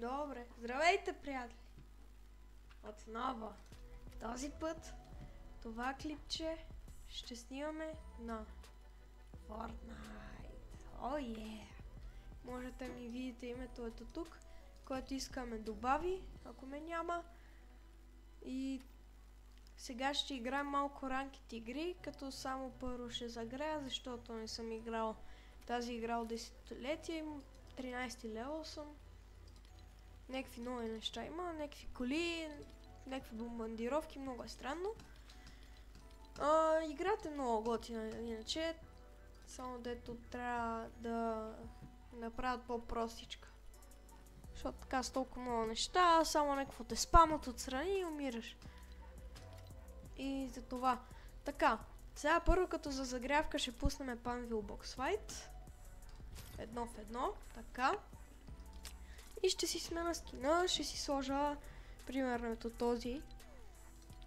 Добре, здравейте, приятели! Отново, този път, това клипче ще снимаме на Fortnite. О, е! Можете ми видите името ето тук, което искаме добави, ако ме няма. И сега ще играем малко ранкет игри, като само първо ще загрея, защото не съм играл тази игра от 10-летие, 13 левел съм. Някакви нови неща има, някакви коли, някакви бомбардировки, много е странно. Играта е много готина, иначе, само дето трябва да направят по-простичка. Защото така с толкова много неща, само някакво те спамат отстрани и умираш. И за това. Така, сега първо като за загрявка ще пуснем Panville Box Fight. Едно в едно, така. И ще си смена скина, ще си сложа примерно ето този.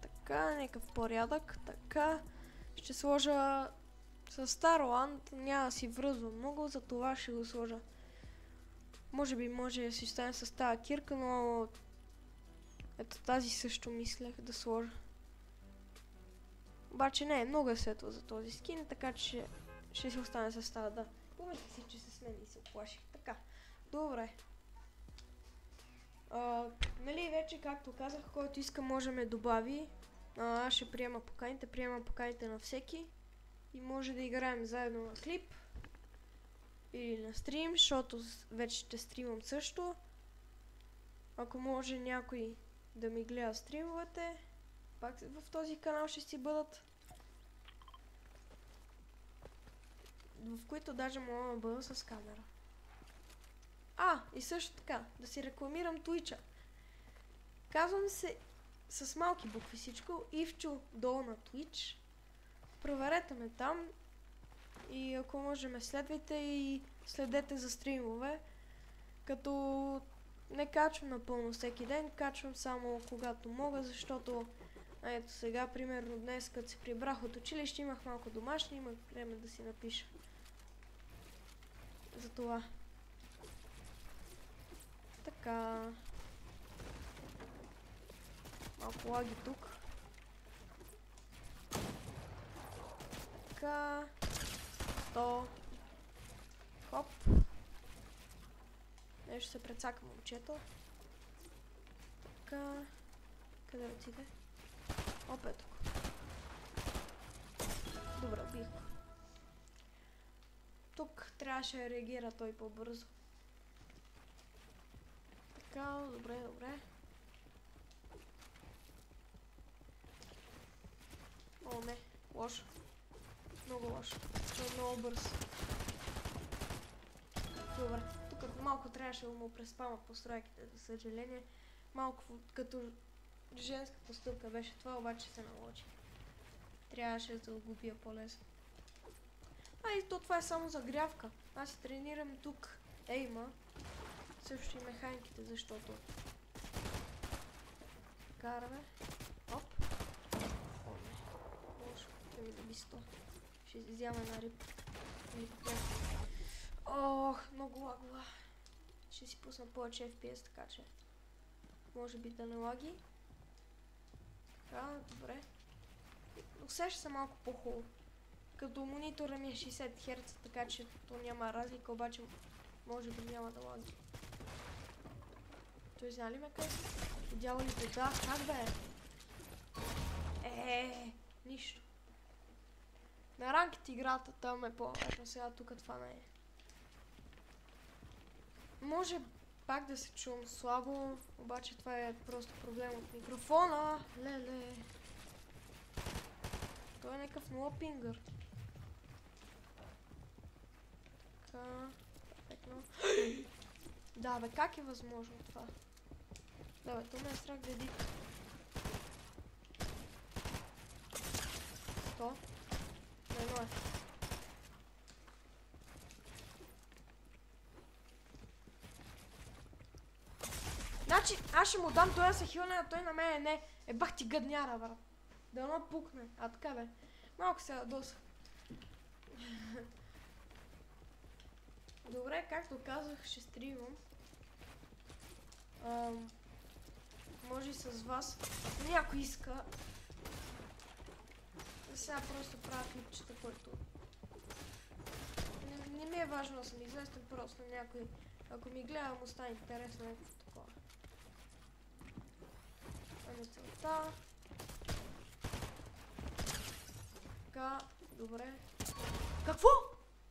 Така, някакъв порядък, така. Ще сложа с Starland, няма да си връзвам много, за това ще го сложа. Може би може да си стане с тази кирка, но ето тази също мислех да сложа. Обаче не, много е светло за този скин, така че ще си остане с тази, да. Помните си, че се смени и се оплаших. Така, добре. Нали вече, както казах, който иска може ме добави. Аз ще приема поканите на всеки. И може да играем заедно на клип. Или на стрим, защото вече ще стримам също. Ако може някой да ми гледа стримовете, пак в този канал ще си бъдат. В които даже мога да бъда с камера. И също така, да си рекламирам Twitch-а. Казвам се с малки букви всичко, Ивчо долу на Twitch. Проверете ме там и ако може ме следвайте и следете за стримове. Като не качвам напълно всеки ден, качвам само когато мога, защото ето сега, примерно днес, като се прибрах от училище, имах малко домашни, имах време да си напиша. Затова. Така. Малко лаги тук. Така. То. Хоп. Нещо се прецака момчето. Така. Къде отиде? Опа, тук. Добре, убих го. Тук трябваше да реагира той по-бързо. Така, добре, добре. О, не, лошо. Много лошо. Той е много бърз. Добре, тук малко трябваше да му преспамат постройките, за съжаление. Малко като женска постъпка беше това, обаче се наложи. Трябваше да го бия по-лесно. И то това е само загрявка. Аз си тренирам тук ейма. Също и механиките, защото караме. Оп. О, не. Лошо. Ще ми доби 100. Ще изяма една риба. Ох, много лагова. Ще си пусна повече FPS, така че може би да не лаги. Така, добре. Усеща се малко по-хубаво. Като монитора ми е 60 Hz, така че то няма разлика, обаче може би няма да лаги. Той знае ли ме къде? Видяла ли те? Да, как бе? Нищо. На ранкет играта там е по-важно, сега тук това не е. Може пак да се чувам слабо, обаче това е просто проблем от микрофона. Леле. Той е някакъв нула пингър. Така, перфектно. Да, бе, как е възможно това? Да, бе, то ме е страх да едит. То? На едно е. Значи, аз ще му дам той да се хилне, а той на мен не. Бах ти гъдняра, брат. Да едно пукне. Така бе. Малко се ядоса. Добре, както казах, ще стримам. може и с вас. Ако някой иска, сега просто правя клипчета, който не ми е важно да съм известен, просто на някой, ако ми гледа, му стане интересно някакво такова. Ами целта. Така, добре. Какво?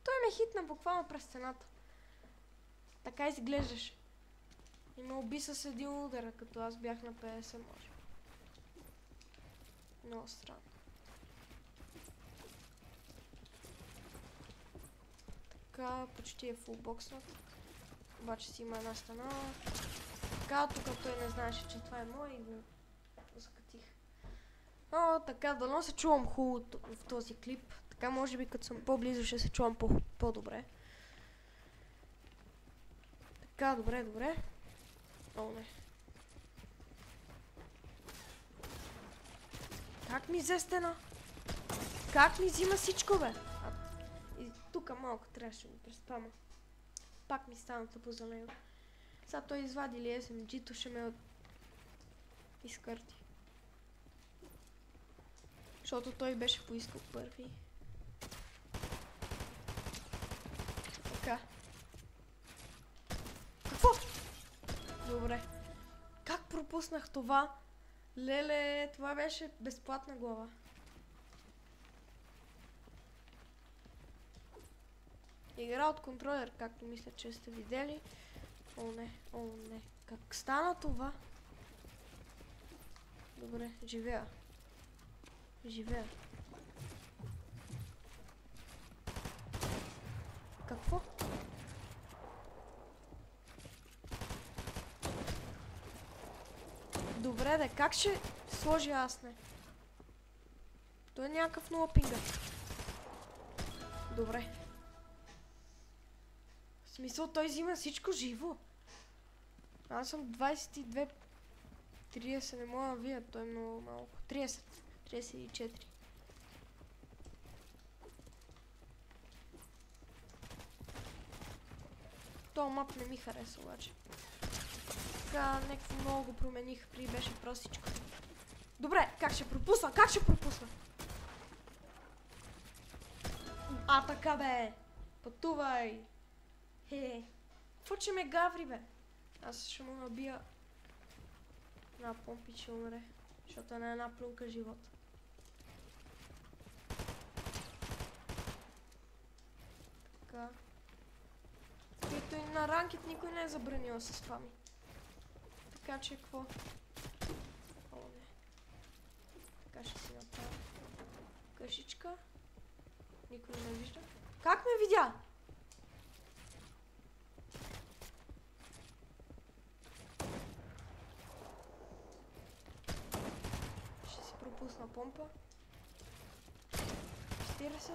Той ме хитна буквално през стената. Така изглеждаше. И ме уби с един удар, като аз бях на 50, може. Много странно. Така, почти е фулбокснат. Обаче си има една стена. Така, тук той не знаеше, че това е мой и го закатих. О, така, дано се чувам хубаво в този клип. Така, може би, като съм по-близо, ще се чувам по-добре. Така, добре. О, не. Как ми взе стена? Как ми взима всичко, бе? И тук малко трябваше да го преспама. Пак ми стана тъпо за него. Сега той извади ли SMG-то, ще ме изкърти. Защото той беше поискал първи. Така. Какво? Добре. Как пропуснах това? Леле, това беше безплатна глава. Игра от контролер, както мисля, че сте видели. О, не. Как стана това? Добре, живея. Какво? Добре, да, как ще сложи аз не? Той е някакъв много пинга. Добре. В смисъл, той взима всичко живо. Аз съм 22... 30, не мога да вия, той е много малко. 30. 34. То мап не ми хареса обаче. Така, някакво много го промених, при беше простичко. Добре, как ще пропусна? А, така бе! Пътувай! Хе! Какво че ме гаври, бе? Аз ще му набия на помпи, че умре. Защото е на една плюнка живот. Така. Който и на ранкет никой не е забранил с спами. Така че какво? О, не. Така ще си направя къщичка. Никой не вижда. Как ме видя? Ще си пропусна помпа. 40.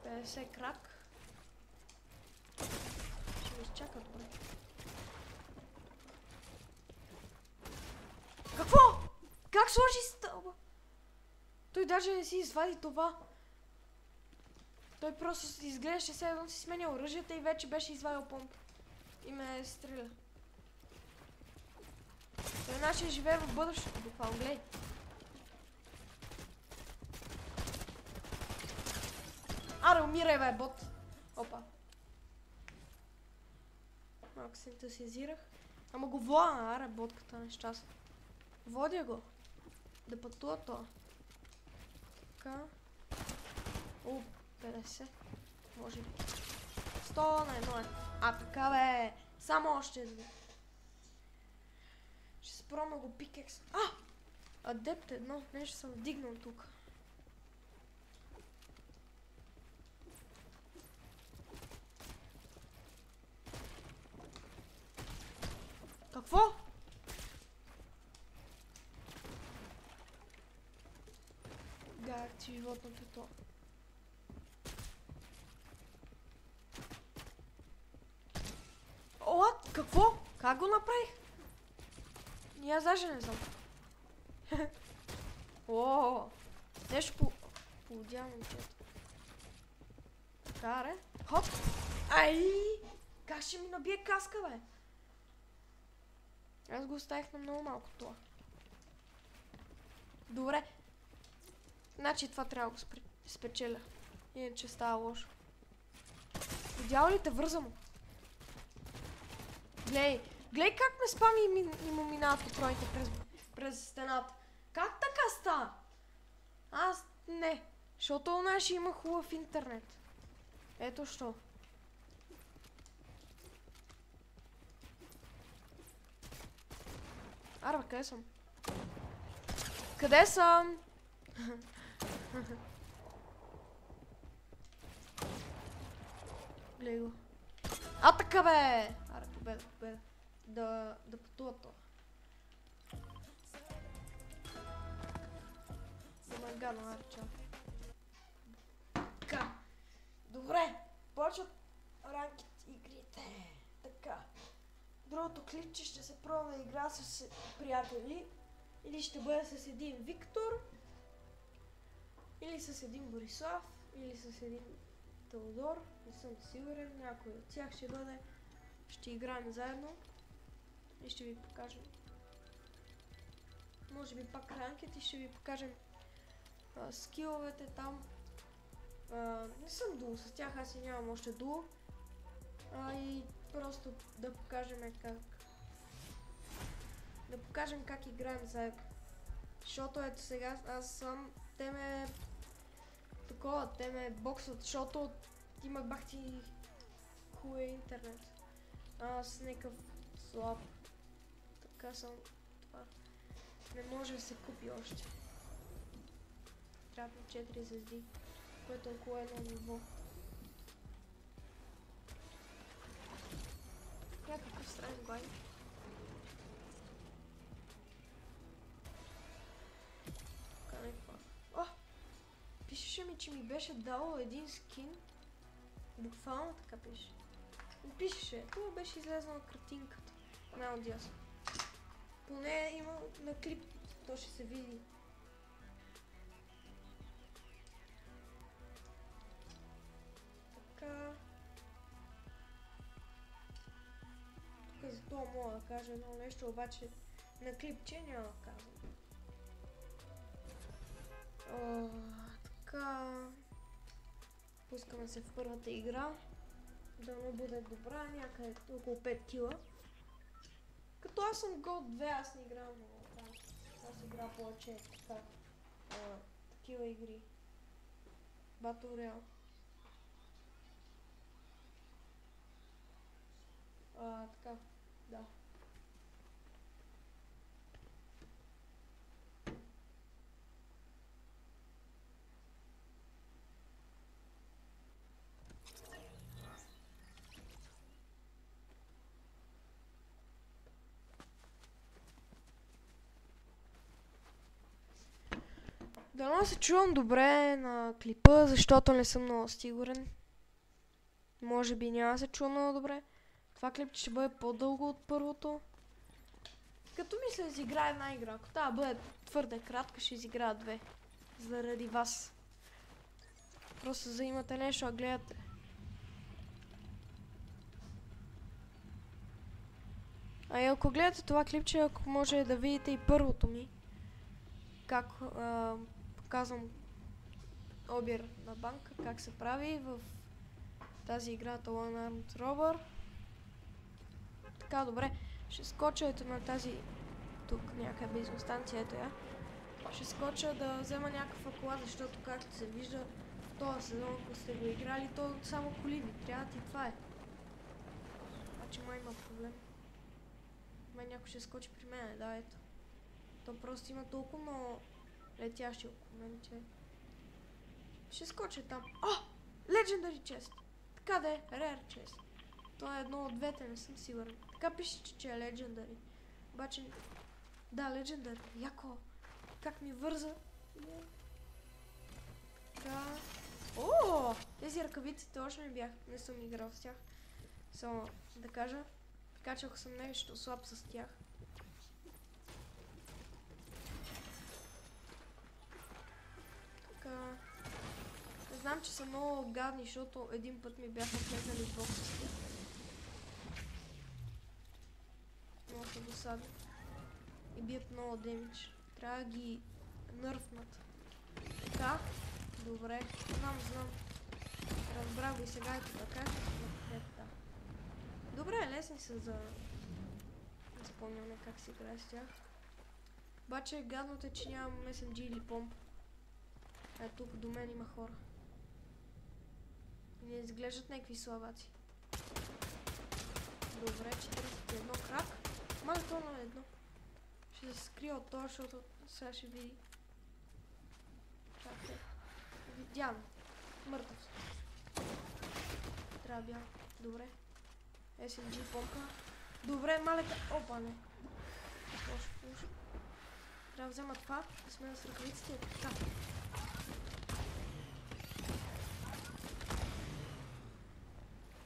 50 крак. Ще ме изчака добре. Какво? Как сложи стълба? Той даже не си извади това. Той просто изглеждаше се едно си сменя оръжията и вече беше извадил помпа. И ме стреля. Той иначе живее в бъдещето, буквално, гледай. Аре, умирай, бе, бот. Опа. Малко се ентусиазирах. Ама го вода, аре, ботката нещастна. Водя го. Да пътува това. Така. О, 50. Може би. 100 на едно е. А, така бе. Само още един. Ще се пробвам го пикекс. Адепт едно. Нещо съм вдигнал тук. Какво? Гах ти животното то. О, какво? Как го направих? И аз даже не знам. О, нещо полудя момчето. Така, ре. Хоп. Ай! Как ще ми набие каска, бе? Аз го оставих на много малко това. Добре. Значи това трябва да го спечеля. Иначе става лошо. Видял ли те, върза му? Глей как ме спами и му минават патроните през стената. Как така става? Аз не. Защото у нас има хубав интернет. Ето що. Арба, къде съм? Къде съм? Гледай го. А, така бе! Аре, победа. Да пътува то. Да ме гадно, аре, чао. Така. Добре. Почват ранкет игрите. Така. Другото клипче ще се пробва да игра с приятели. Или ще бъде с един Виктор. Или с един Борислав. Или с един Теодор. Не съм сигурен. Някой от тях ще бъде. Ще играем заедно. И ще ви покажем. Може би пак ранкет и ще ви покажем скиловете там. Не съм дуо с тях, аз и нямам още дуо. И просто да покажем как. Да покажем как играем заедно. Защото ето сега аз съм. Те ме боксват, защото има бахти хубав интернет. Аз някакъв слаб. Така съм. Това не може да се купи още. Трябва 4 звезди, което е около едно ниво. Някакъв странен глай. О! Пишеше ми, че ми беше дало един скин. Буквално така пише. Пишеше. Това беше излезнала картинката. Най-отдясно. Поне има на клип. То ще се види. Така. Тук за това мога да кажа едно нещо, обаче на клипче няма да казвам. Така. Пускаме се в първата игра. Да не буде добра, някъде около 5 кила. Като аз съм Gold 2, аз не играм много там. Аз игра повече така. Такива игри. Battle Royale. Така, да. Дано се чувам добре на клипа, защото не съм много сигурен. Може би няма да се чува много добре. Това клип ще бъде по-дълго от първото. Като мисля да изиграя една игра. Ако тази бъде твърде кратка, ще изиграя две. Заради вас. Просто за да имате нещо да гледате. А и ако гледате това клипче, ако може да видите и първото ми. Как показвам обир на банка, как се прави в тази игра One Armed Robber. Така, добре. Ще скоча ето на тази тук някаква бензиностанция, ето я. Ще скоча да взема някаква кола, защото както се вижда в този сезон, ако сте го играли, то само коли ви трябват и това е. Обаче май има проблем. Май някой ще скочи при мен, да, ето. То просто има толкова много летящи около мен, че... Ще скоча там. О! Legendary Chest! Така да е, Rare Chest. То е едно от двете, не съм сигурен. Така пише, че е Legendary. Обаче... Да, Legendary. Яко! Как ми върза? Така... О! Тези ръкавиците още не бях. Не съм играл с тях. Само да кажа. Така че ако съм нещо слаб с тях. Така... Знам, че са много гадни, защото един път ми бяха влезали в бокс с тях. досадни. И бият много демидж. Трябва да ги нърфнат. Така. Добре. Знам. Разбрах го и сега ето така. Да. Добре, лесни са за запомняме как се играе с тях. Обаче гадното е, че нямам SMG или помп. Тук до мен има хора. Не изглеждат някакви славаци. Добре, 41 крак. Май то на едно. Ще се скрия от това, защото сега ще види. Чакай. Видян. Мъртъв. Трябва бял. Добре. SMG помпа. Добре, малека. Опа, не. Лошо. Трябва да взема това. Да сме с ръкавиците. Така.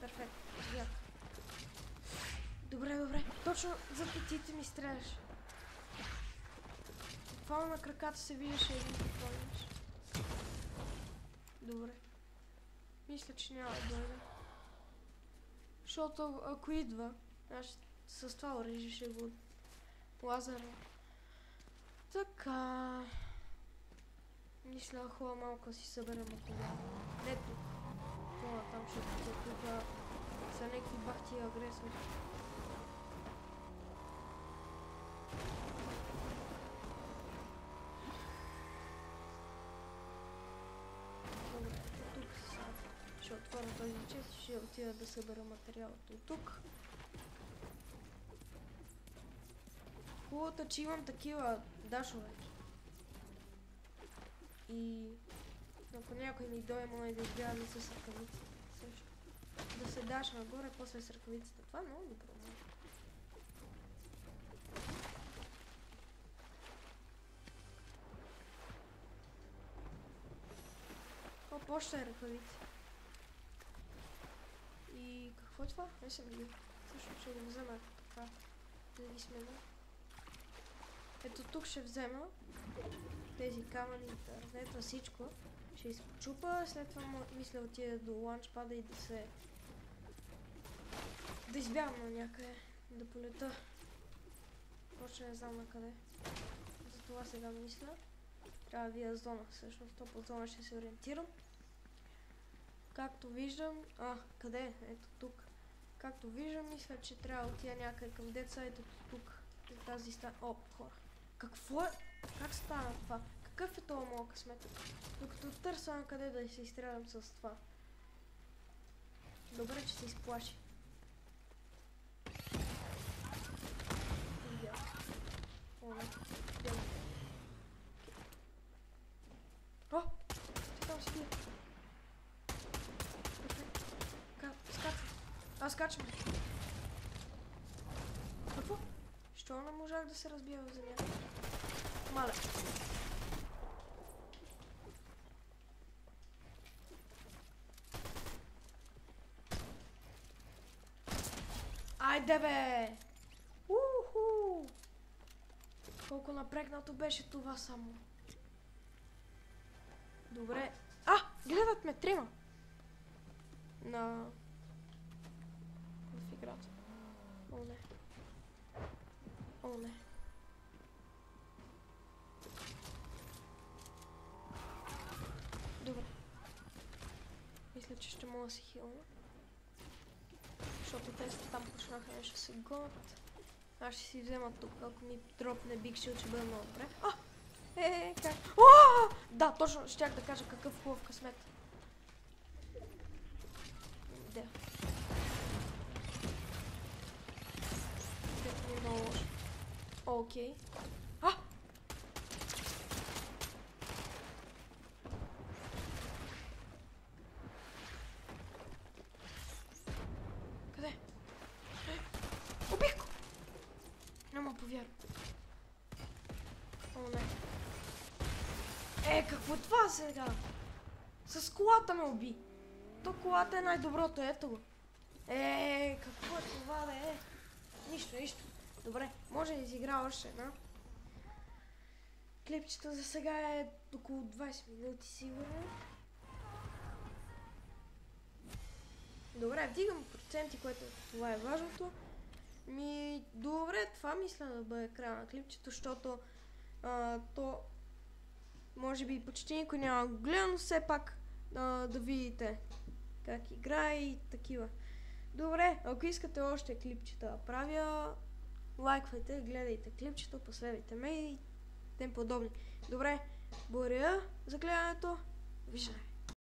Перфектно. Бях. Добре. Точно за петите ми стреляш. Буквално на краката се виждаше един какво имаш. Добре. Мисля, че няма да дойде. Защото ако идва, аз с това оръжие го лазера. Така. Мисля, хубаво малко си съберем материал. Не тук. Това там, защото тук са някакви бахти агресори. Добре, тук са. Ще отворя този чест и ще отида да събера материалът от тук. Хубавото, че имам такива дашове. И ако някой ми дойде, може да избяга да с ръкавицата. Също. Да се даш нагоре, после с ръкавицата. Това е много добро. Още е ръкавици. И какво е това? Не съм ги. Също ще го взема така. Да ги смена. Ето тук ще взема тези камъни, след това всичко. Ще изпочупа, след това мисля отида до ланчпада и да избягам на някъде, да полета. Точно не знам на къде. Затова сега мисля. Трябва да видя зона, всъщност то по зона ще се ориентирам. Както виждам, къде е? Ето тук. Както виждам, мисля, че трябва да отида някъде към деца, ето тук. Тази стана. О, хора. Какво е? Как стана това? Какъв е това моят късмет? Докато търся на къде да се изстрелям с това. Добре, че се изплаши. Видя. О, не. О! Ти там си бия. Скачвам. Аз скачвам. Какво? Що не можах да се разбия в земята? Мале. Айде бе! Уху! Колко напрегнато беше това само. Добре. Гледат ме трима! В играта. О, не. Добре. Мисля, че ще мога да се хилна. Защото те там почнаха нещо да се гонят. Аз ще си взема тук, ако ми дропне Big Shield, ще бъде много добре. Как? Да, точно щях да кажа какъв хубав късмет. Да. Където ми е много лошо. Окей. Къде? Убих го! Няма повярвам. О, не. Какво е това сега? С колата ме уби. То колата е най-доброто, ето го. Какво е това, бе? Нищо. Добре, може да изигра още една. Клипчето за сега е около 20 минути сигурно. Добре, вдигам проценти, което това е важното. Добре, това мисля да бъде края на клипчето, защото то може би почти никой няма го гледа, но все пак да видите как играе и такива. Добре, ако искате още клипчета да правя, лайквайте, гледайте клипчето, последвайте ме и тем подобни. Добре, благодаря за гледането. Виждане.